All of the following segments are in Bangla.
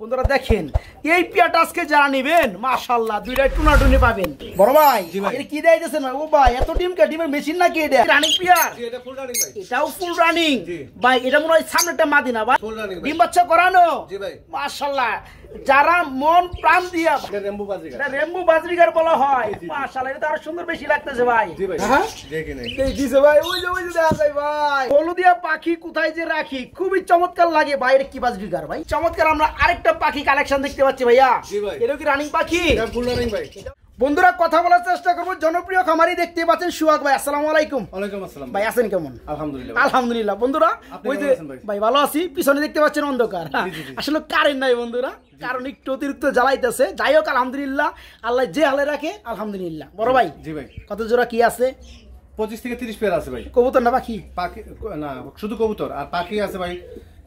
বন্ধুরা দেখেন এই পেয়ারটা আজকে যারা নেবেন মাশাআল্লাহ দুইটা টুনাটুনি পাবেন। বড় ভাই এটা কি দেয় দিয়েছেন ভাই? ও ভাই এত ডিমের মেশিন নাকি এটা? Running pair? জি এটা ফুল রানিং ভাই। এটাও ফুল রানিং ভাই। এটা মনে হয় সামনেটা মাদিনা ভাই, ফুল রানিং ভাই। ডিম বাচ্চা করানো? জি ভাই। মাশাআল্লাহ যারা মন প্রাণ দিয়া এটা রেম্বু বাজরিগার। এটা রেম্বু বাজরিগার বলা হয়। মাশাআল্লাহ এটা আরো সুন্দর বেশি লাগতেছে ভাই। জি ভাই। হ্যাঁ দেখেন এই দিছে ভাই, ওই যে দেখা যায় ভাই। হলুদিয়া পাখি কোথায় যে রাখি খুবই চমৎকার লাগে ভাই। এটা কি বাজরিগার ভাই? চমৎকার। আমরা আরেকটা পাখি কালেকশন দেখতে পাচ্ছি ভাইয়া। জি ভাই। এটা কি রানিং পাখি? এটা ফুল রানিং ভাই। বন্ধুরা কথা বলার চেষ্টা করবো জনপ্রিয় খামারি দেখতে পাচ্ছেন সুহাগ ভাই। আসসালামু আলাইকুম। ওয়ালাইকুম আসসালাম ভাই আছেন কেমন? আলহামদুলিল্লাহ। আলহামদুলিল্লাহ। বন্ধুরা ওই যে ভাই ভালো আছি, পিছনে দেখতে পাচ্ছেন অন্ধকার, আসলে কারেন্ট নাই বন্ধুরা, কারণ একটু অতিরিক্ত জ্বালাইতেছে। যাই হোক আলহামদুলিল্লাহ, আল্লাহ যে হালে রাখে আলহামদুলিল্লাহ। বড় ভাই জি ভাই কত জোড়া কি আছে? 25 থেকে 30 পেয়ার আছে ভাই। কবুতর না পাখি? পাখি না, শুধু কবুতর আর পাখি আছে ভাই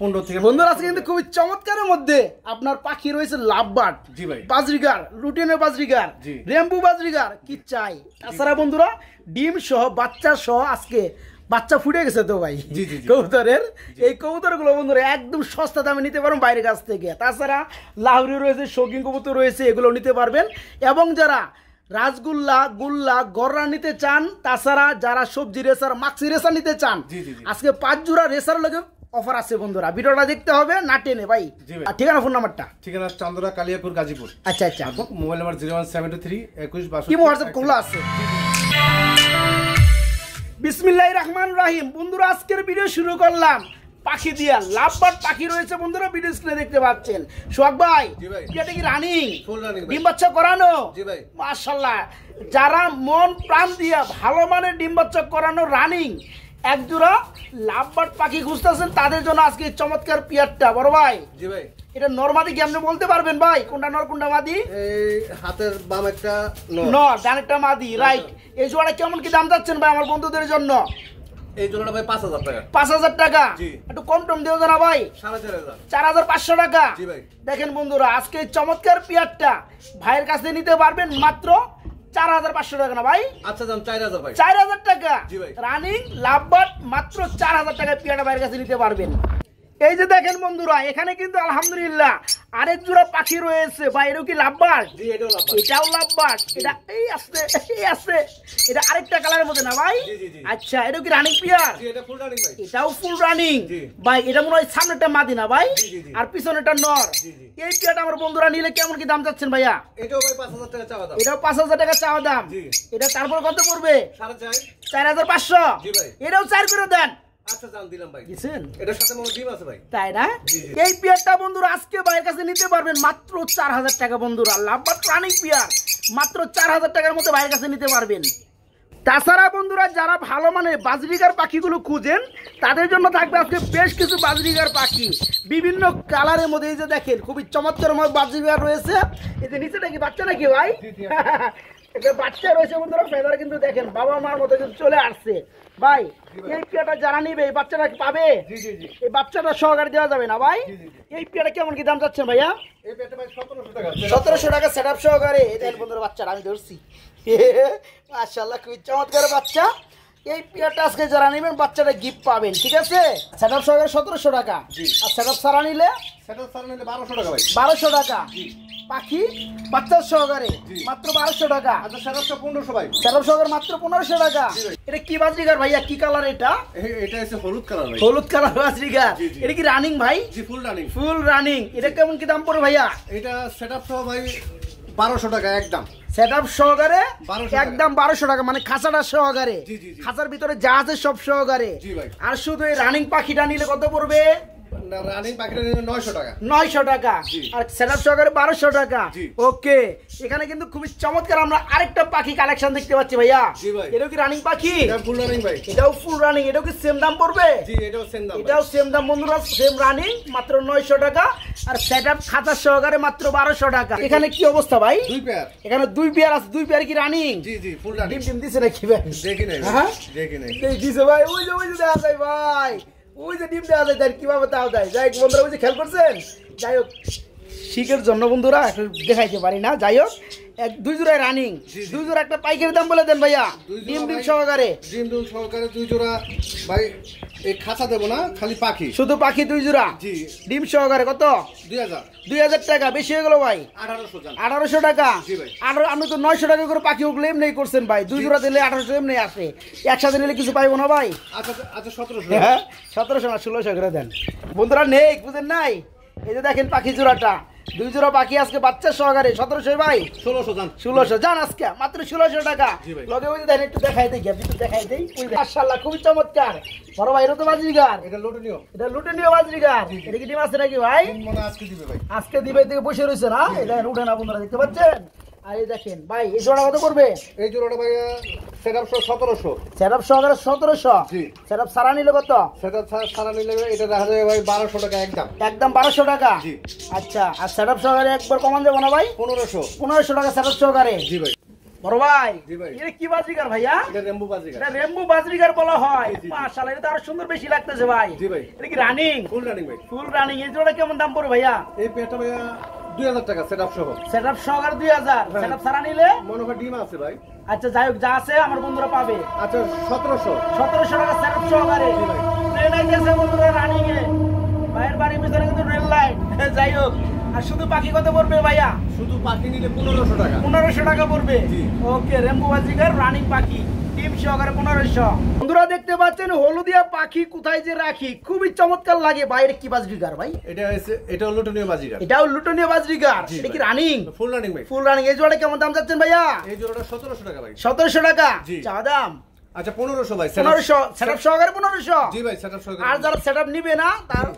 15 থেকে। বন্ধুরা আজকে কিন্তু খুবই চমৎকারের মধ্যে আপনার পাখি রয়েছে লাভবার্ড, জি ভাই, বাজরিগার, রুটিনের বাজরিগার, জি, রেম্বু বাজরিগার, কি চাই। তাছাড়া বন্ধুরা ডিম সহ বাচ্চা সহ আজকে বাচ্চা ফুটে গেছে তো ভাই কবুতরের। এই কবুতরগুলো বন্ধুরা একদম সস্তা দামে নিতে পারবেন বাইরের কাছ থেকে। তাছাড়া লাহোরি রয়েছে, শৌখিন কবুতর রয়েছে, এগুলো নিতে পারবেন। এবং যারা রাজগুল্লা, গুল্লা, গররা নিতে চান, তাছাড়া যারা সবজি রেসার, মাক্সি রেসার নিতে চান, আজকে 5 জোড়া রেসার লগে অফার আছে বন্ধুরা। ভিডিওটা দেখতে হবে না টেনে ভাই। ঠিকানা ফোন নাম্বারটা? ঠিকানা চান্দরা, কালিয়াপুর, গাজীপুর। আচ্ছা আচ্ছা। মোবাইল নাম্বার 01723 21 কি হোয়াটসঅ্যাপ খোলা আছে। বিসমিল্লাহির রহমানির রহিম। বন্ধুরা আজকের ভিডিও শুরু করলাম পাখি দিয়া। লাভবার্ড পাখি রয়েছে বন্ধুরা, ভিডিও স্ক্রিনে দেখতে পাচ্ছেন। সোহাগ ভাই এটা কি রানিং? ফুল রানিং ভাই। ডিম বাচ্চা করানো? জি ভাই। মাশাআল্লাহ যারা মন প্রাণ দিয়া ভালো মানের ডিম বাচ্চা করানো রানিং এক জোড়া লাভবার্ড পাখি খুঁজতেছেন তাদের জন্য আজকে চমৎকার পিয়ারটা। বড় ভাই জি ভাই এটা নরমাদি কি আপনি বলতে পারবেন ভাই কোনটা নর কোনটা মাদি? এই হাতের বাম একটা নর, ডান একটা মাদি, রাইট। এই জোড়াটা কেমন কি দাম যাচ্ছেন ভাই আমার বন্ধুদের জন্য? এই জোড়াটা ভাই 5000 টাকা। 5000 টাকা? জি। একটু কম টম দিও না ভাই। 4500। 4500 টাকা? জি ভাই। দেখেন বন্ধুরা আজকে চমৎকার পিয়ারটা ভাইয়ের কাছে নিতে পারবেন মাত্র 4500 টাকা না ভাই? আচ্ছা দাম 4000 ভাই। 4000 টাকা? জি ভাই। রানিং লাভবার্ড মাত্র 4000 টাকা পিয়ারটা ভাইয়ের কাছে নিতে পারবেন। এই যে দেখেন বন্ধুরা এখানে কিন্তু আলহামদুলিল্লাহ আরেক জোড়া পাখি রয়েছে ভাই। এটাও কি লাভবার্ড? জি এটাও লাভবার্ড। এটাও লাভবার্ড। এটা এই আছে এটা আরেকটা কালারের মধ্যে না ভাই? জি জি জি। আচ্ছা এটাও কি রানিং পিয়ার? জি এটা ফুল রানিং ভাই। এটাও ফুল রানিং জি ভাই। এটা মনে হয় সামনেটা মাদিনা ভাই, জি জি জি, আর পিছনেটা নর। জি জি। এই পিয়ারটা আমার বন্ধুরা নিলে কেমন কি দাম চাচ্ছেন ভাইয়া? এটাও ভাই 5000 টাকা চাওয়া দাম। এটাও 5000 টাকা চাওয়া দাম। জি। এটা তারপর কত পড়বে? 4.5। 4500? জি ভাই। এটাও 4 করে দেন। আচ্ছা দাম দিলাম ভাই। দিছেন? এটার সাথে মোর ডিম আছে ভাই। তাই না? জি জি। এই পিয়ারটা বন্ধুরা আজকে ভাইয়ের কাছে নিতে পারবেন মাত্র 4000 টাকা বন্ধুরা। লাভবার্ড রানিং পিয়ার মাত্র 4000 টাকার মধ্যে ভাইয়ের কাছে নিতে পারবেন। তাছাড়া বন্ধুরা যারা ভালো মানের বাজরিগার পাখিগুলো খুঁজেন তাদের জন্য থাকবে আজকে বেশ কিছু বাজরিগার পাখি বিভিন্ন কালারের মধ্যে। এই যে দেখেন খুবই চমৎকার বাজরিগার রয়েছে। এই যে নিচেটা কি বাচ্চা নাকি ভাই? এটা বাচ্চা রয়েছে বন্ধুরা। ফেদার কিন্তু দেখেন বাবা মার মতো কিন্তু চলে আসছে ভাই। এই পিয়াটা যারা নিবে এই বাচ্চাটা পাবে? এই বাচ্চাটা সহকারে দেওয়া যাবে না ভাই? এই পিয়াটা কেমন কি দাম চাচ্ছেন ভাইয়া? এই পেটে ভাই 1700 টাকা। 1700 টাকা সেটআপ সহকারে। এই দেখেন বন্ধুরা বাচ্চাটা আমি ধরছি। মাশাআল্লাহ খুবই চমৎকার বাচ্চা। এই পিয়ারটা আজকে যারা নেবেন বাচ্চাটা গিফট পাবেন, ঠিক আছে? সেটআপ সহকারে 1700 টাকা। আর সেটআপ সারা নিলে? সেটআপ সারা নিলে 1200 টাকা ভাই। 1200 টাকা। পাখি বাচ্চা সহকারে মাত্র 1200 টাকা। আচ্ছা সেটআপটা 1500 ভাই। সেটআপ সহকারে মাত্র 1500 টাকা। এটা কি বাজরিগার ভাইয়া? কি কালার এটা? এটা হচ্ছে হলুদ কালার ভাই। হলুদ কালার বাজরিগার। এটা কি রানিং ভাই? জি ফুল রানিং। Full running. এটা কেমন কি দাম পড়ে ভাইয়া? এটা সেটআপ সহ ভাই 1200 টাকা একদম। সেটআপ সহকারে একদম 1200 টাকা, মানে খাঁচাটা সহকারে। খাঁচার ভিতরে যা আছে সব সহকারে। আর শুধু এই রানিং পাখিটা নিলে কত পড়বে? রানিং পাখিটা নিলে 900 টাকা। 900 টাকা। আর সেটআপ সহকারে 1200 টাকা। ওকে। এখানে কিন্তু খুবই চমৎকার আমরা আরেকটা পাখি কালেকশন দেখতে পাচ্ছি ভাইয়া। এটাও কি রানিং পাখি? এটা ফুল রানিং ভাই। এটাও ফুল রানিং। এটাও কি সেম দাম পড়বে? জি এটাও সেম দাম। এটাও সেম দাম বন্ধুরা, সেম রানিং মাত্র 900 টাকা। আর সেটআপ খাঁচা সহকারে মাত্র 1200 টাকা। এখানে কি অবস্থা ভাই? দুই পেয়ার। এখানে দুই পেয়ার আছে। দুই পেয়ার কি রানিং? জি জি ফুল রানিং। ডিম দিছে নাকি ভাই? দেখি নাই। হ্যাঁ দেখি নাই। এই দিছে ভাই। ওই যে দেখা যায় ভাই। ওই যে ডিম দেওয়া যায় কিভাবে তাও দেয়। যাই হোক বন্ধুরা ওই যে খেয়াল করছেন। যাই হোক শিখের জন্য বন্ধুরা একটু দেখাইতে পারি না। যাই হোক দুই জোড়ায় রানিং। দুই জোড়া একটা পাইকারি দাম বলে দেন ভাইয়া ডিম সহকারে। ডিম সহকারে দুই জোড়া ভাই এই খাঁচা দেবো না, খালি পাখি। শুধু পাখি 2 জোড়া। জি। ডিম সহকারে কত? 2000। 2000 টাকা বেশি হয়ে গেল ভাই। 1800 জান। 1800 টাকা। জি ভাই। আর আপনি তো 900 টাকা করে পাখি ওগুলো এমনি করছেন ভাই। 2 জোড়া দিলে 1800 এমনি আসে। একসাথে নিলে কিছু পাইবো না ভাই? আচ্ছা আচ্ছা 1700। হ্যাঁ 1700 না 1600 করে দেন বন্ধুরা। নেই বুঝেন নাই? এই যে দেখেন পাখি জোড়াটা, 2 জোড়া পাখি আজকে বাচ্চা সহকারে 1700 ভাই। 1600 জান। 1600 জান আজকে মাত্র 1600 টাকা। জি ভাই। লগে ওই যে দেখেন একটু দেখাই দেই, গ্যাপ একটু দেখাই দেই। ওই মাশাআল্লাহ খুবই চমৎকার বড় ভাই। এটা তো বাজরিগার, এটা লোটনীয়। এটা লুটেনীয় বাজরিগার। এটা কি ডিম আছে নাকি ভাই? মনে আজকে দিবে ভাই। আজকে দিবে থেকে বসে রয়েছে না? এই দেখেন উঠে না বন্ধুরা, দেখতে পাচ্ছেন? আর এই দেখেন ভাই এই জোড়া কত করবে? এই জোড়াটা ভাই সেটআপ 1700। সেটআপ সহকারে 1700। জি। সেটআপ সারা নিলে কত? সেটআপ সারা নিলে এটা দেখা যাবে ভাই 1200 টাকা একদম। একদম 1200 টাকা। জি। আচ্ছা আর সেটআপ সহকারে একবার কমান যাবো না ভাই? 1500। 1500 টাকা সেটআপ সহকারে। জি ভাই। বড় ভাই জি ভাই। এটা কি বাজরিগার ভাইয়া? এটা রেম্বু বাজিকা। এটা রেম্বু বাজরিগার বলা হয়। জি, জি, জি। মাশাআল্লাহ এটা তো আরো সুন্দর বেশি লাগতেছে ভাই। জি ভাই। এটা কি রানিং? ফুল রানিং ভাই। Full running. এই জোড়া কেমন দাম পড়বে ভাইয়া? এই পেয়ারটা ভাইয়া 2000 টাকা সেটআপ সহ। সেটআপ সহকারে 2000। হ্যাঁ। সেটআপ সারা নিলে? মনে হয় ডিম আছে ভাই। আচ্ছা যাই হোক যা আছে আমার বন্ধুরা পাবে। আচ্ছা 1700। 1700 টাকা সেটআপ সহকারে। জি ভাই। ট্রেন আইতেছে বন্ধুরা রানিং এ। ভাইয়ের বাড়ির ভিতরে কিন্তু রেল লাইন। যাই হোক আর শুধু পাখি কত পড়বে ভাইয়া? শুধু পাখি নিলে 1500 টাকা। 1500 টাকা পড়বে। জি। ওকে রেম্বু বাজিকার রানিং পাখি টিম সহকারে 1500। বন্ধুরা দেখতে পাচ্ছেন হলুদিয়া পাখি কোথায় যে রাখি, খুবই চমৎকার লাগে। বাইরে কি বাজরিগার ভাই? এটা লোটনীয় বাজিকা। এটাও লুটনীয় বাজরিগার। জি এটা কি ভাই। রানিং? ফুল রানিং ভাই। Full running. এই জোড়া কেমন দাম যাচ্ছেন ভাইয়া? এই জোড়াটা 1700 টাকা ভাই। 1700 টাকা। জি। চা দাম আচ্ছা 1500 ভাই। 1500 সেটআপ সহকারে 1500। জি ভাই সেটআপ সহ। আর যারা সেটআপ নিবে না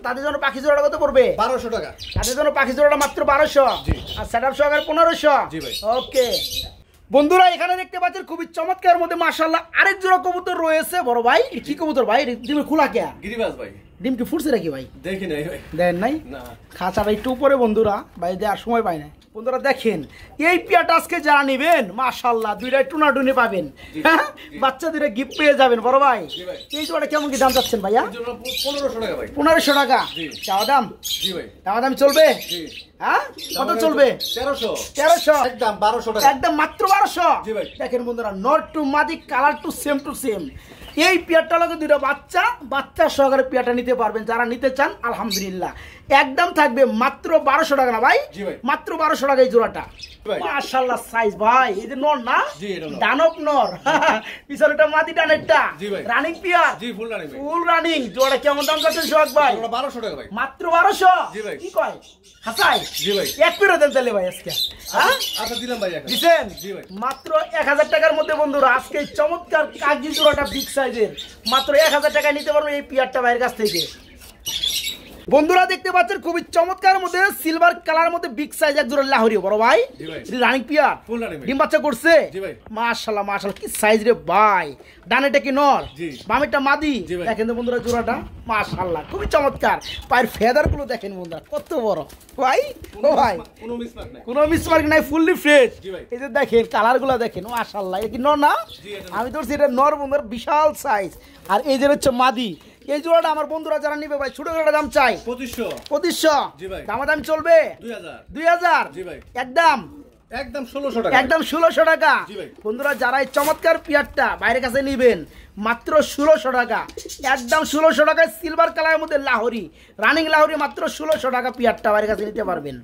তাদের জন্য পাখি জোড়াটা কত পড়বে? 1200 টাকা। তাদের জন্য পাখি জোড়াটা মাত্র 1200। জি। আর সেটআপ সহকারে 1500। জি ভাই। ওকে বন্ধুরা এখানে দেখতে পাচ্ছেন খুবই চমৎকার মধ্যে মাশাআল্লাহ আরেক জোড়া কবুতর রয়েছে। বড় ভাই কি কবুতর ভাই? ডিমের খোলা কে? গিরিবাজ ভাই। ডিম কি ফুটছে নাকি ভাই? দেখি নাই ভাই। দেন নাই? না। খাঁচাটা একটু উপরে বন্ধুরা, ভাই দেওয়ার সময় পাই না। বন্ধুরা দেখেন এই পেয়ারটা আজকে যারা নেবেন মাশাআল্লাহ দুইটা টুনাটুনি পাবেন। হ্যাঁ? বাচ্চা দুইটা গিফট পেয়ে যাবেন বড় ভাই। জি ভাই। এই জোড়াটা কেমন কি দাম যাচ্ছেন ভাইয়া? এই জোড়া 1500 টাকা ভাই। 1500 টাকা। জি। চাওয়া দাম? জি ভাই। চাওয়া দাম চলবে? জি। হ্যাঁ কত চলবে? 1300। 1300। একদম 1200 টাকা। একদম মাত্র 1200। জি ভাই। দেখেন বন্ধুরা নট টু মাদি কালার টু সেম। এই পেয়ারটা লাগে দুইটা বাচ্চা সহকারে পেয়ারটা নিতে পারবেন যারা নিতে চান। আলহামদুলিল্লাহ একদম থাকবে মাত্র 1200 টাকা না ভাই? জি ভাই। মাত্র 1200 টাকা এই জোড়াটা। ভাই। মাশাআল্লাহ সাইজ ভাই এই যে নর না? জি, এটা নর। দানব নর। পিছনেটা মাদি ডানেরটা। জি ভাই। Running pair. জি ফুল রানিং ভাই। Full running. জোড়া কেমন দাম যাচ্ছে সোহাগ ভাই? জোড়া 1200 টাকা ভাই। মাত্র 1200। জি ভাই। কি কয় হাসাই? জি ভাই। এক পেরো দেন তাহলে ভাই আজকে। হ্যাঁ আচ্ছা দিলাম ভাই এখন। দিছেন? জি ভাই। মাত্র 1000 টাকার মধ্যে বন্ধুরা আজকে এই চমৎকার কাগজি জোড়াটা বিগ সাইজের মাত্র 1000 টাকায় নিতে পারবো এই পিয়ারটা ভাইয়ের কাছ থেকে। বন্ধুরা দেখতে পাচ্ছেন খুবই চমৎকার মধ্যে সিলভার কালার মধ্যে বিগ সাইজ এক জোড়া লাহোরি বড় ভাই। জি ভাই। এটা রানিং পিয়ার। ফুল রানিং ভাই। ডিম বাচ্চা করছে? জি ভাই। মাশাআল্লাহ কি সাইজ রে ভাই। ডানেটা কি নর? জি। বামেরটা মাদি। জি ভাই। দেখেন তো বন্ধুরা জোড়াটা মাশাআল্লাহ খুবই চমৎকার। পায়ের ফেদার গুলো দেখেন বন্ধুরা কত বড় ভাই। ও ভাই কোনো মিসমার্ক নাই। কোনো মিসমার্ক নাই, ফুললি ফ্রেশ। জি ভাই। এই যে দেখেন কালার গুলো দেখেন মাশাআল্লাহ। এটা কি নর না? জি, এটা নর। আমি ধরছি এটা নর বন্ধুরা বিশাল সাইজ। আর এই যে হচ্ছে মাদি। এই জোড়াটা আমার বন্ধুরা যারা নিবে ভাই ছোট করে দাম চাই 2500। 2500। জি ভাই। দামাদাম চলবে? 2000। 2000। জি ভাই। একদম 1600 টাকা। একদম 1600 টাকা। জি ভাই। বন্ধুরা যারা এই চমৎকার পিয়ারটা বাইরের কাছে নিবেন মাত্র 1600 টাকা। একদম 1600 টাকায় সিলভার কালারের মধ্যে লাহোরি রানিং লাহোরি মাত্র 1600 টাকা পিয়ারটা বাইরের কাছে নিতে পারবেন।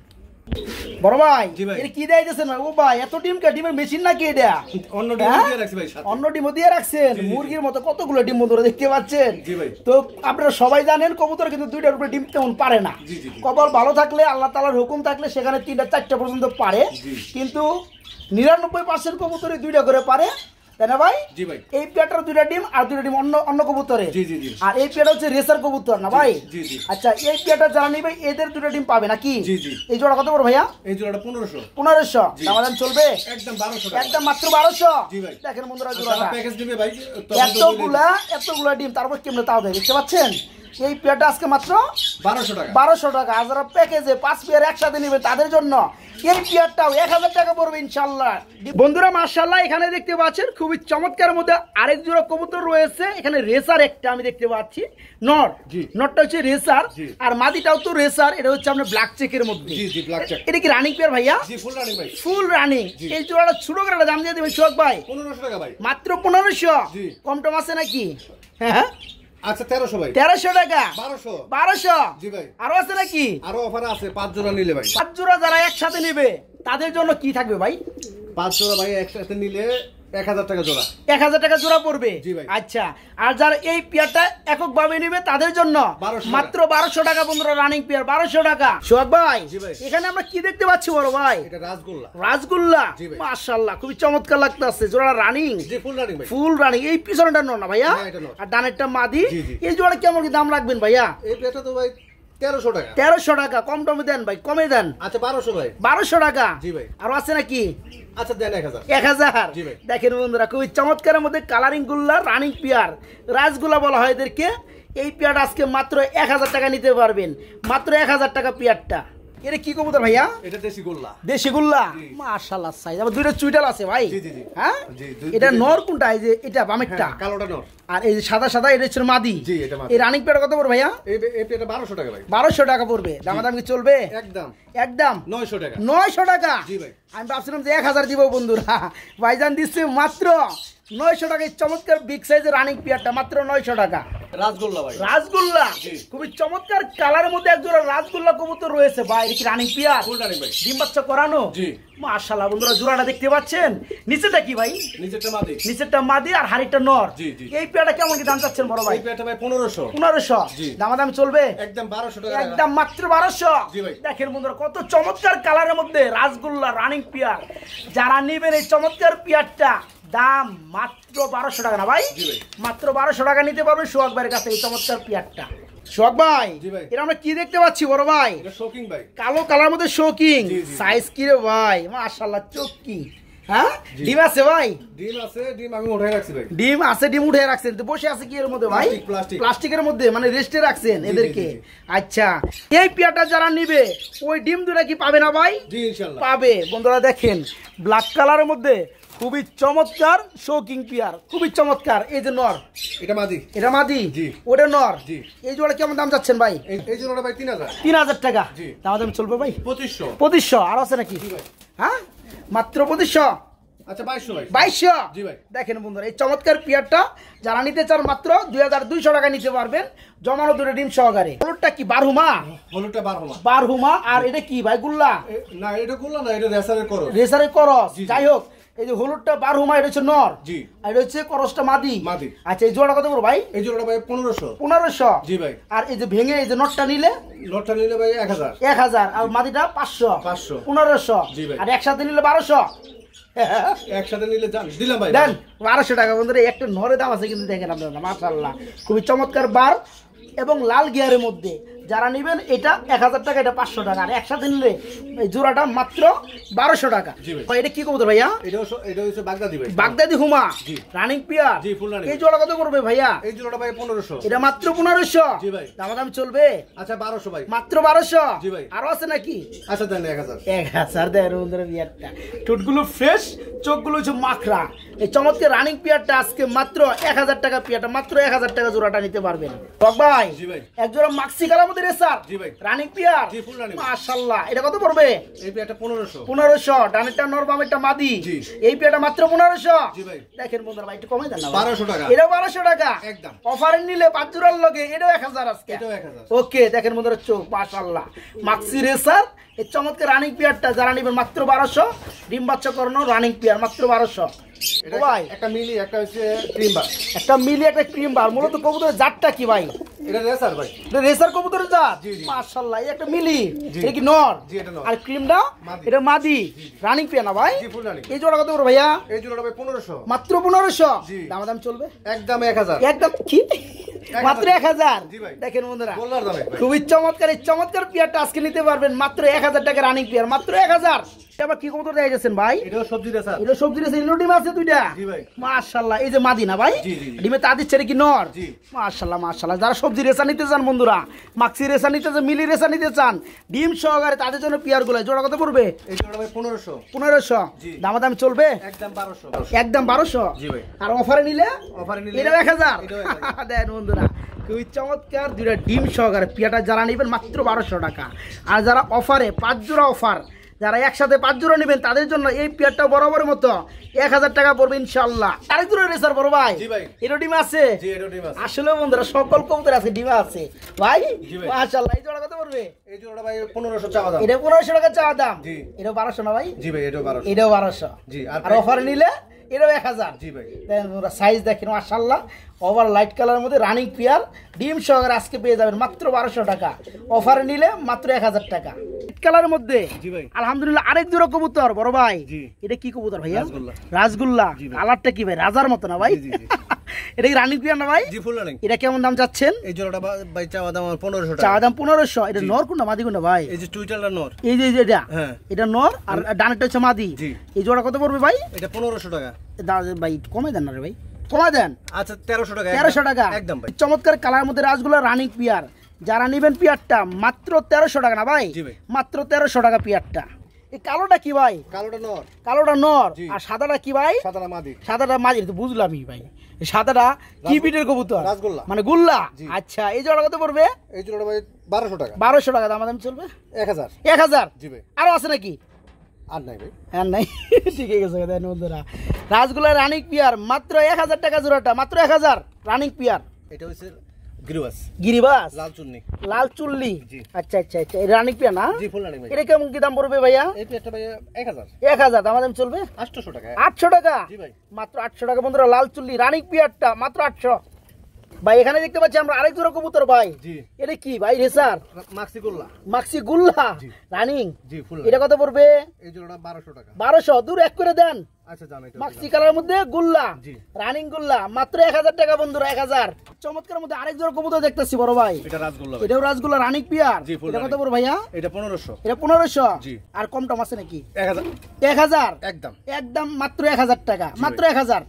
বড় ভাই জি ভাই। এর কি দিয়েছেন ভাই? ও ভাই এত ডিম কে? ডিমের মেশিন নাকি এটা? অন্য ডিম হ্যাঁ? দিয়ে রাখছি ভাই সাথে। অন্য ডিমও দিয়ে রাখছেন? জি, জি, জি। মুরগির মতো কতগুলো ডিম বন্ধুরা দেখতে পাচ্ছেন। জি ভাই। তো আপনারা সবাই জানেন কবুতর কিন্তু দুইটার উপরে ডিম তেমন পারে না। জি, জি, জি। কপাল ভালো থাকলে আল্লাহ তাআলার হুকুম থাকলে সেখানে 3টা 4টা পর্যন্ত পারে। জি। কিন্তু 99% কবুতরে 2টা করে পারে, তাই না ভাই? জি ভাই। এই পেয়ারটার 2টা ডিম আর 2টা ডিম অন্য কবুতরে। জি, জি, জি। আর এই পেয়ারটা হচ্ছে রেসার কবুতর না ভাই? জি, জি। আচ্ছা এই পেয়ারটা যারা নিবে এদের 2টা ডিম পাবে নাকি? জি, জি। এই জোড়া কত বড় ভাইয়া? এই জোড়াটা 1500। 1500। জি। দামাদাম চলবে? একদম 1200 টাকা। একদম মাত্র 1200। জি ভাই। দেখেন বন্ধুরা যারা জোড়াটা প্যাকেজ দিবে ভাই তখন তো এতগুলা ডিম তারপর কেমনে তাও দেয় দেখতে পাচ্ছেন। এই পেয়ারটা আজকে মাত্র 1200 টাকা। 1200 টাকা। আর যারা প্যাকেজে 5 পেয়ার একসাথে নেবে তাদের জন্য এই পেয়ারটাও 1000 টাকা পড়বে ইনশাআল্লাহ। বন্ধুরা মাশাআল্লাহ এখানে দেখতে পাচ্ছেন খুবই চমৎকার মধ্যে আরেক জোড়া কবুতর রয়েছে। এখানে রেসার একটা আমি দেখতে পাচ্ছি নর। জি। নরটা হচ্ছে রেসার। জি। আর মাদিটাও তো রেসার। এটা হচ্ছে আপনার ব্ল্যাক চেকের মধ্যে। জি, জি, ব্ল্যাক চেক। এটা কি রানিং পেয়ার ভাইয়া? জি ফুল রানিং ভাই। Full running. জি। এই জোড়াটা ছোট করে দাম দিয়ে দেবেন সোহাগ ভাই? 1500 টাকা ভাই। মাত্র 1500। জি। কম টম আছে নাকি? হ্যাঁ আচ্ছা 1300 ভাই। 1300 টাকা। 1200। 1200। জি ভাই। আরো আছে নাকি? আরো অফার আছে 5 জোড়া নিলে ভাই। 5 জোড়া যারা একসাথে নেবে তাদের জন্য কি থাকবে ভাই? 5 জোড়া ভাই একসাথে নিলে 1000 টাকা জোড়া। 1000 টাকা জোড়া পড়বে। জি ভাই। আচ্ছা, আর যারা এই পেয়ারটা এককভাবে নেবে তাদের জন্য 1200 মাত্র 1200 টাকা বন্ধুরা, রানিং পেয়ার 1200 টাকা। সোহাগ ভাই, জি ভাই। এখানে আমরা কি দেখতে পাচ্ছি বড় ভাই? এটা রাসগোল্লা। রাসগোল্লা, জি ভাই। মাশাআল্লাহ খুবই চমৎকার লাগতেছে। জোড়া রানিং। জি ফুল রানিং ভাই। Full running. এই পিছনটা নর না ভাইয়া? হ্যাঁ, এটা নর। আর ডানেরটা মাদি। জি, জি। এই জোড়া কেমন কি দাম রাখবেন ভাইয়া? এই পেটা তো ভাই 1300 টাকা। 1300 টাকা। কম টমে দেন ভাই, কমে দেন। আচ্ছা 1200 ভাই। 1200 টাকা। জি ভাই। আর আছে নাকি? আচ্ছা দেন 1000। 1000। জি ভাই। দেখেন বন্ধুরা, খুবই চমৎকারের মধ্যে কালারিং গুল্লা, রানিং পেয়ার, রাজগুলা বলা হয় এদেরকে। এই পেয়ারটা আজকে মাত্র 1000 টাকা নিতে পারবেন, মাত্র 1000 টাকা পেয়ারটা। এটা কি কবুতর ভাইয়া? এটা দেশি গোল্লা। দেশি গুল্লা। জি। মাশাআল্লাহ সাইজ। আবার দুইটা চুইটাল আছে ভাই। জি, জি, জি। হ্যাঁ, জি, এটা নর কোনটা? এই যে এটা বামেরটা। হ্যাঁ, কালোটা নর। আর এই যে সাদা সাদা এটা হচ্ছে মাদি। জি, এটা মাদি। এই রানিং পেয়ার কত পড়বে ভাইয়া? এই পেটা 1200 টাকা ভাই। 1200 টাকা পড়বে। দামাদাম কি চলবে? একদম একদম 900 টাকা। 900 টাকা। জি ভাই। আমি ভাবছিলাম যে 1000 দিব বন্ধুরা। ভাইজান দিচ্ছে মাত্র 900 টাকায় চমৎকার বিগ সাইজের রানিং পেয়ারটা, মাত্র 900 টাকা। রাসগোল্লা ভাই। রাসগোল্লা, জি। খুবই চমৎকার কালারের মধ্যে একজোড়া রাসগোল্লা কবুতর রয়েছে ভাই। এটা কি রানিং পেয়ার? ফুল রানিং ভাই। ডিম বাচ্চা করানো? জি। মাশাআল্লাহ বন্ধুরা, জোড়াটা দেখতে পাচ্ছেন। নিচেটা কি ভাই? নিচেরটা মাদি। নিচেরটা মাদি আর হাড়িটা নর। জি, জি। এই পেয়ারটা কেমন কি দাম চাচ্ছেন বড় ভাই? এই পেটা ভাই 1500। 1500। জি। দামাদামি চলবে? একদম 1200 টাকা। একদম মাত্র 1200। জি ভাই। দেখেন বন্ধুরা, কত চমৎকার কালারের মধ্যে রাসগোল্লা রানিং পেয়ার। যারা নেবেন এই চমৎকার পেয়ারটা, দাম মাত্র 1200 টাকা না ভাই? জি ভাই। মাত্র 1200 টাকা নিতে পারবেন সোহাগ ভাইয়ের কাছে এই চমৎকার পেয়ারটা। সোহাগ ভাই, জি ভাই। এটা আমরা কি দেখতে পাচ্ছি বড় ভাই? এটা শোকিং ভাই। কালো কালার মধ্যে শোকিং। জি, জি। সাইজ কি রে ভাই? মাশাআল্লাহ, চোখ কি? হ্যাঁ, জি। ডিম আছে ভাই? ডিম আছে, ডিম আমি উঠাই রাখছি ভাই। ডিম আছে, ডিম উঠে রাখছেন তো? বসে আছে কি এর মধ্যে ভাই? প্লাস্টিক। প্লাস্টিকের মধ্যে, মানে রেস্টে রাখছেন জি, এদেরকে? জি, জি। আচ্ছা, এই পেয়ারটা যারা নিবে ওই ডিম দুটা কি পাবে না ভাই? জি ইনশাআল্লাহ পাবে। বন্ধুরা দেখেন, ব্ল্যাক কালারের মধ্যে খুবই চমৎকার শোকিং পেয়ার, খুবই চমৎকার। এই যে নর, এটা মাদি। এটা মাদি। জি। ওটা নর। জি। এই জোড়া কেমন দাম চাচ্ছেন ভাই? এই জোড়াটা ভাই 3000। 3000 টাকা। জি। দাম চলবে ভাই? 2500। 2500। আর আছে নাকি? জি ভাই। হ্যাঁ, মাত্র 2500। আচ্ছা 2200 ভাই। 2200। জি ভাই। দেখেন বন্ধুরা, এই চমৎকার পেয়ারটা যারা নিতে চান মাত্র 2200 টাকা নিতে পারবেন, জমানো দুটো ডিম সহকারে। হলুদটা কি বারহুমা? হলুদটা 12 মাস। বারহুমা। আর এটা কি ভাই? গুল্লা? না এটা গোল্লা না, এটা রেসারের করো। রেসারের করস। জি, জি। যাই হোক, এই যে হলুদটা বারহুমা, এটা হচ্ছে নর। জি। আর এটা হচ্ছে করসটা মাদি। মাদি। আচ্ছা, এই জোড়া কত বড় ভাই? এই জোড়াটা ভাই 1500। 1500। জি ভাই। আর এই যে ভেঙে এই যে নটটা নিলে লটটা নিলে ভাই 1000। 1000। আর মাদিটা 500। 500। 1500। জি ভাই। আর একসাথে নিলে 1200। একসাথে নিলে দিলাম ভাই। দেন 1200 টাকা। বন্ধুরা, একটা নরে দাম আছে কিন্তু, দেখেন আপনারা, মাশাআল্লাহ খুবই চমৎকার বার এবং লাল গিয়ারের মধ্যে। যারা নেবেন এটা 1000 টাকা, এটা 500 টাকা। আর একসাথে নিলে এই জোড়াটা মাত্র 1200 টাকা। জি ভাই। ভাই, এটা কি কবুতর ভাইয়া? এটা হচ্ছে বাগদাদি ভাই। বাগদাদি হুমা। জি। Running pair. জি, ফুল রানিং। এই জোড়া কত করবে ভাইয়া? এই জোড়াটা ভাই 1500। এটা মাত্র 1500। জি ভাই। দাম চলবে? আচ্ছা 1200 ভাই। মাত্র 1200। জি ভাই। আরো আছে নাকি? আচ্ছা দেন 1000। 1000 দেয় বন্ধুরা পেয়ারটা। ঠোঁটগুলো ফ্রেশ, চোখগুলো হচ্ছে মাখরা। এই চমৎকার রানিং পেয়ারটা আজকে মাত্র 1000 টাকা পেয়ারটা, মাত্র 1000 টাকা জোড়াটা নিতে পারবেন। ভাই, জি ভাই। এক জোড়া মাক্সি কালার মধ্যে রেসার। জি ভাই। Running pair. জি, ফুল রানিং। মাশাআল্লাহ, এটা কত পড়বে? এই পেয়ারটা 1500। 1500। ডানেরটা নর, বামেরটা মাদি। জি। এই পেয়ারটা মাত্র 1500। জি ভাই। দেখেন বন্ধুরা, ভাই একটু কমে দেন না। 1200 টাকা। এটা 1200 টাকা একদম। অফারে নিলে 5 জোড়ার লগে এটাও 1000 আজকে। এটাও 1000। ওকে, দেখেন বন্ধুরা, চোখ মাশাআল্লাহ। মাক্সি রেসার এই চমৎকার রানিং পেয়ারটা যারা নেবেন মাত্র 1200। ডিম বাচ্চা করানো রানিং পেয়ার, মাত্র 1200। এটা ভাই, একটা মিলি, একটা হচ্ছে ক্রিম বার। একটা মিলি, একটা ক্রিম বার। মূলত কবুতরের জাতটা কি ভাই? এটা রেসার ভাই। এটা রেসার কবুতরের জাত। জি, জি। মাশাআল্লাহ, এই একটা মিলি। জি। এটা কি নর? জি, এটা নর। আর ক্রিমটা মাদি। এটা মাদি। রানিং পেয়ার না ভাই? জি, ফুল রানিং। এই জোড়া কত করে ভাইয়া? এই জোড়াটা ভাই 1500। মাত্র 1500। জি। দাম চলবে? একদম 1000। একদম কি? 1000 মাত্র 1000। জি ভাই। দেখেন বন্ধুরা, গোল্লার দামে ভাই। খুবই চমৎকার এই চমৎকার পেয়ারটা আজকে নিতে পারবেন মাত্র 1000 টাকা রানিং পেয়ার, মাত্র 1000। আবার কি কবুতর দিয়ে গেছেন ভাই? এটাও সবজি রেসার। এটা সবজি রেসে ইনো ডিম আছে দুইটা। জি ভাই। মাশাআল্লাহ, এই যে মাদি না ভাই? জি, জি, জি। ডিমে তা দিচ্ছে কি নর? জি। মাশাআল্লাহ মাশাআল্লাহ। যারা সবজি রেসা নিতে চান বন্ধুরা, মাক্সি রেসা নিতে চান, মিলি রেসা নিতে চান, ডিম সহকারে, তাদের জন্য পেয়ার গুলো জোড়া কত পড়বে? এই জোড়াটা ভাই 1500। 1500। জি। দাম চলবে? একদম 1200। একদম 1200। জি ভাই। আর অফারে নিলে? অফারে নিলে এটাও 1000। এটাও 1000। দেন বন্ধুরা, খুবই চমৎকার দুইটা ডিম সহকারে পেয়ারটা যারা নেবেন মাত্র 1200 টাকা। আর যারা অফারে 5 জোড়া অফার যারা একসাথে 5 জোড়া নেবেন তাদের জন্য এই পেয়ারটা বরাবরের মতো 1000 টাকা পড়বে ইনশাআল্লাহ। আরেক জোড়া রেসার বড় ভাই, জি ভাই, এটা ডিম আছে? জি এটা ডিম আছে। আসলে বন্ধুরা সকল কবুতর আছে, ডিম আছে ভাই, জি ভাই, মাশাআল্লাহ। এই জোড়া কত পড়বে? এই জোড়াটা ভাই 1500 চাওয়া দাম। এটা 1500 টাকা চাওয়া দাম। জি। এটা 1200 না ভাই? জি ভাই এটাও 1200। এটাও 1200। জি আর অফার নিলে এটাও 1000। জি ভাই। তোমরা সাইজ দেখেন মাশাআল্লাহ, ওভার লাইট কালারের মধ্যে রানিং পেয়ার ডিম সহকারে আজকে পেয়ে যাবেন মাত্র 1200 টাকা, অফারে নিলে মাত্র 1000 টাকা। লাইট কালারের মধ্যে জি ভাই আলহামদুলিল্লাহ আরেক জোড়া কবুতর বড় ভাই। জি। এটা কি কবুতর ভাইয়া? রাজগোল্লা। রাজগোল্লা। জি ভাই। কালারটা কি ভাই রাজার মতো না ভাই? জি জি। এটা কি রানিং পেয়ার না ভাই? জি ফুল রানিং। এটা কেমন দাম চাচ্ছেন? এই জোড়াটা ভাই চাওয়া দাম 1500 টাকা। চাওয়া দাম 1500। এটা নর কোনটা মাদি কোনটা ভাই? এই যে টুইটালটা নর। এই যে এটা, হ্যাঁ এটা নর আর ডানেরটা হচ্ছে মাদি। জি। এই জোড়া কত পড়বে ভাই? এটা 1500 টাকা। ভাই কমাই দেন না রে ভাই, কমাই দেন। আচ্ছা 1300 টাকা। 1300 টাকা একদম ভাই। চমৎকার কালার মধ্যে রাজগুলা রানিং পিয়ার, যারা নেবেন পিয়ারটা মাত্র 1300 টাকা না ভাই? জি ভাই। মাত্র 1300 টাকা পিয়ারটা। এই কালোটা কি ভাই? কালোটা নর। কালোটা নর। জি। আর সাদাটা কি ভাই? সাদাটা মাদি। সাদাটা মাঝি, তো বুঝলামই ভাই। এই সাদাটা কি বিটের কবুতর? রাজগোল্লা। মানে গুল্লা। জি। আচ্ছা এই জোড়া কত পড়বে? এই জোড়াটা ভাই 1200 টাকা। 1200 টাকা দাম চলবে? 1000। 1000। জি ভাই। আরো আছে নাকি? আর নাই ভাই। হ্যাঁ নাই, ঠিক আছে দেন বন্ধুরা। রাজগুলা রানিং পিয়ার মাত্র 1000 টাকা জোড়াটা, মাত্র 1000 রানিং পিয়ার। এটা হচ্ছে গিরিবাস। গিরিবাস, লাল চুন্নি। লাল চুল্লি। জি। আচ্ছা আচ্ছা আচ্ছা, এটা রানিং পিয়ার না? জি ফুল রানিং ভাই। এটা কেমন কি দাম পড়বে ভাইয়া? এই পেয়ারটা ভাই 1000। 1000 দাম চলবে? 800 টাকা। 800 টাকা। জি ভাই। মাত্র 800 টাকা বন্ধুরা, লাল চুল্লি রানিং পিয়ারটা মাত্র 800। ভাই এখানে দেখতে পাচ্ছি আমরা আরেক জোড়া কবুতর ভাই। জি। এটা কি ভাই? রেসার মাক্সি গোল্লা। মাক্সি গুল্লা জি। রানিং। জি ফুল। এটা কত পড়বে? এই জোড়াটা 1200 টাকা। 1200 দূর এক করে দেন। আচ্ছা জানো এটা। মাক্সি কালার মধ্যে গুল্লা, জি। রানিং গুল্লা মাত্র 1000 টাকা বন্ধুরা, 1000। চমৎকার মধ্যে আরেক জোড়া কবুতর দেখতেছি বড় ভাই। এটা রাজগোল্লা ভাই। এটাও রাজগুলা রানিং পিয়ার। জি, ফুল এটা কত রানিং। পড়বে ভাইয়া? এটা 1500। এটা 1500। জি। আর কম টম আছে নাকি? 1000। 1000 একদম। একদম মাত্র 1000 টাকা, মাত্র 1000।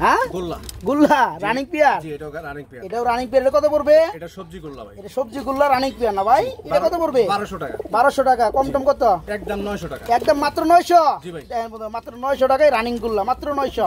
হ্যাঁ গোল্লা। গুল্লা রানিং পিয়ার। জি এটাও রানিং পেয়ার। এটাও রানিং পিয়ার। এটা কত পড়বে? এটা সবজি গোল্লা ভাই। এটা সবজি গুল্লা রানিং পিয়ার না ভাই? এটা কত পড়বে? 1200 টাকা। 1200 টাকা। কম টম কত? একদম 900 টাকা। একদম মাত্র 900। জি ভাই। দেখেন বন্ধুরা, মাত্র 900 টাকায় রানিং গুল্লা, মাত্র 900।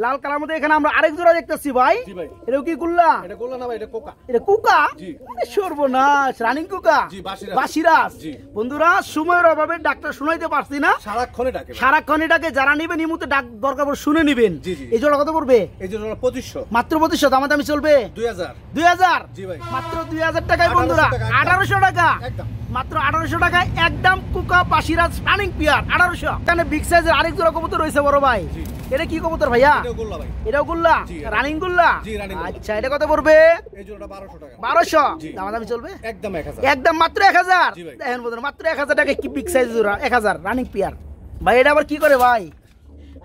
লাল কালার মধ্যে এখানে আমরা আরেক জোড়া দেখতেছি ভাই। জি ভাই। এটাও কি গুল্লা? এটা গোল্লা না ভাই, এটা কোকা। এটা কুকা? জি। আরে সর্বনাশ, রানিং কুকা। জি, বাসিরাজ। বাসিরাজ। জি। বন্ধুরা সময়ের অভাবে ডাক্তার শুনাইতে পারছি না, সারাক্ষণে ডাকে ভাই। সারাক্ষণ এটাকে যারা নিবেন এই মুহূর্তে ডাক দরকার পড়ে শুনে নিবেন। জি, জি। এই জোড়া কত পড়বে? এই যে জোড়া 2500। মাত্র 2500 দামাদামি চলবে? 2000। 2000। জি ভাই। মাত্র 2000 টাকায় বন্ধুরা, 1800 টাকা। একদম। মাত্র 1800 টাকায় একদম কুকা বাসিরাজ রানিং পিয়ার 1800। এখানে বিগ সাইজের আরেক জোড়া কবুতর রয়েছে বড় ভাই। জি। এটা কি কবুতর ভাইয়া? এটাও গোল্লা ভাই। এটাও গুল্লা জি, রানিং গুল্লা। জি, রানিং গুল্লা। আচ্ছা এটা কত পড়বে? এই জোড়াটা 1200 টাকা। 1200 জি। দামাদামি চলবে? একদম 1000। একদম মাত্র 1000। জি ভাই। দেখেন বন্ধুরা মাত্র 1000 টাকায় কি বিগ সাইজ জোড়া, 1000 রানিং পিয়ার। ভাই এটা আবার কি করে ভাই?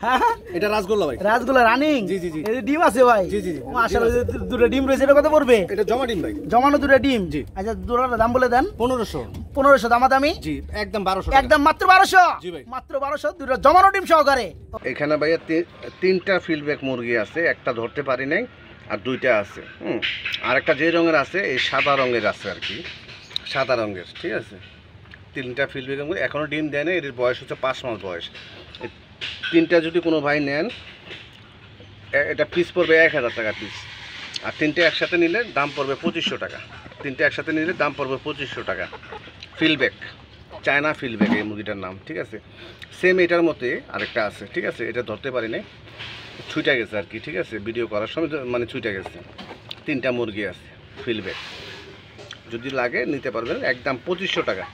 হ্যাঁ এটা রাজগোল্লা ভাই। রাজগুলা রানিং। জি, জি, জি। এই যে ডিম আছে ভাই। জি, জি, জি। মাশাআল্লাহ, দুটো ডিম রয়েছে। এটা কত পড়বে? এটা জমা ডিম ভাই। জমানো দুটো ডিম। জি। আচ্ছা দুটোর দাম বলে দেন। 1500। 1500 দামাদামি? জি একদম 1200 টাকা। একদম মাত্র 1200। জি ভাই। মাত্র 1200 দুটো জমানো ডিম সহকারে। এখানে ভাইয়া তিনটা ফিল্ডব্যাক মুরগি আছে, একটা ধরতে পারি নাই আর দুইটা আছে। আর একটা যে রঙের আছে এই সাদা রঙের আছে আর কি, সাদা রঙের, ঠিক আছে। তিনটা ফিল্ডব্যাক মুরগি এখনও ডিম দেয় না, এর বয়স হচ্ছে 5 মাস বয়স। এই তিনটা যদি কোনো ভাই নেন এটা পিস পড়বে 1000 টাকা পিস, আর তিনটে একসাথে নিলে দাম পড়বে 2500 টাকা। তিনটে একসাথে নিলে দাম পড়বে 2500 টাকা। ফিল্ডব্যাক, চায়না ফিল্ডব্যাক এই মুরগিটার নাম, ঠিক আছে। সেম এটার মধ্যে আরেকটা আছে, ঠিক আছে। এটা ধরতে পারি নাই, ছুটে গেছে আর কি, ঠিক আছে। ভিডিও করার সময় মানে ছুটে গেছে। তিনটা মুরগি আছে ফিল্ডব্যাক, যদি লাগে নিতে পারবেন একদম 2500 টাকা।